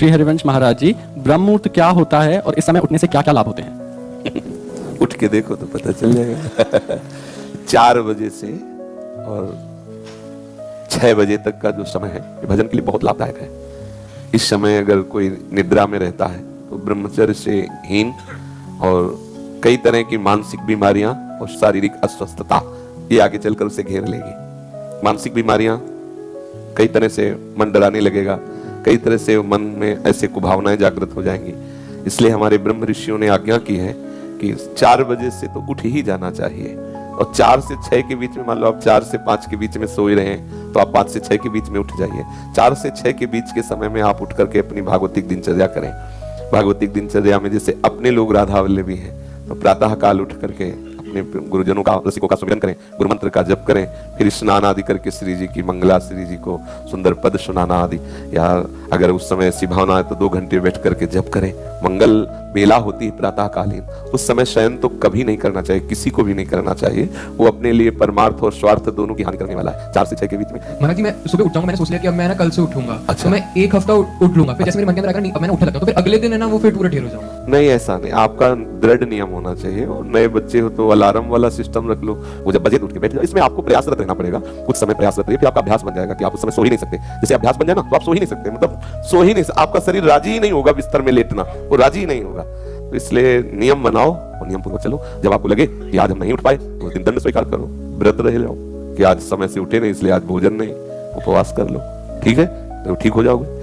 श्री हरिवंश महाराज जी, ब्रह्म मुहूर्त क्या होता है और इस समय उठने से क्या क्या लाभ होते हैं? उठ के देखो तो पता चल जाएगा। 4 बजे से और 6 बजे तक का जो समय है ये भजन के लिए बहुत लाभदायक है। इस समय अगर कोई निद्रा में रहता है तो ब्रह्मचर्य से हीन और कई तरह की मानसिक बीमारियां और शारीरिक अस्वस्थता ये आगे चलकर उसे घेर लेगी। मानसिक बीमारियां, कई तरह से मन डराने लगेगा, कई तरह से मन में ऐसे कुभावनाएं जागृत हो जाएंगी। इसलिए हमारे ब्रह्म ऋषियों ने आज्ञा की है कि 4 बजे से तो उठ ही जाना चाहिए और 4 से 6 के बीच में, मान लो आप 4 से 5 के बीच में सोए रहे हैं तो आप 5 से 6 के बीच में उठ जाइए। 4 से 6 के बीच के समय में आप उठ करके अपनी भागवतिक दिनचर्या करें। भागवतिक दिनचर्या में जैसे अपने लोग राधा वल्लभी हैं तो प्रातः काल उठ करके अपने गुरुजनों का, रसिकों का सुमिरन करें, गुरु मंत्र का जप करें, फिर स्नान आदि करके श्री जी की मंगला, श्री जी को सुंदर पद सुनाना आदि, या अगर उस समय ऐसी भावना है तो 2 घंटे बैठ करके जप करें। मंगल बेला होती है प्रातः कालीन, उस समय शयन तो कभी नहीं करना चाहिए, किसी को भी नहीं करना चाहिए। वो अपने लिए परमार्थ और स्वार्थ दोनों की हानि करने वाला है। 4 से 6 के बीच में महाराज जी, मैं सुबह उठ जाऊंगा, मैंने सोच लिया कि अब मैं ना कल से उठूंगा। अच्छा। तो मैं 1 हफ्ता उठ लूंगा, फिर जैसे मेरे मन के अंदर आकर नहीं, अब मैंने उठने लगा तो फिर अगले दिन है ना वो फिर पूरा ढेर हो जाऊंगा। नहीं, ऐसा नहीं, आपका दृढ़ नियम होना चाहिए। और नए बच्चे हो तो अलार्म वाला सिस्टम रख लो, वो जब बजे तो उठ के बैठ जाओ। इसमें आपको प्रयासरत रहना पड़ेगा, कुछ समय प्रयासरत रहिए, फिर आपका अभ्यास बन जाएगा कि आप उस समय सो ही नहीं सकते। जैसे अभ्यास बन जाए ना तो आप सो ही नहीं सकते, मतलब सो ही नहीं, आपका शरीर राजी ही नहीं होगा बिस्तर में लेटना, वो राजी ही नहीं होगा। तो इसलिए नियम बनाओ और नियम पूर्वक चलो। जब आपको लगे कि आज हम नहीं उठ पाए तो उस दिन दंड स्वीकार करो, व्रत रह जाओ कि आज समय से उठे नहीं इसलिए आज भोजन नहीं, उपवास कर लो, ठीक है, तो ठीक हो जाओगे।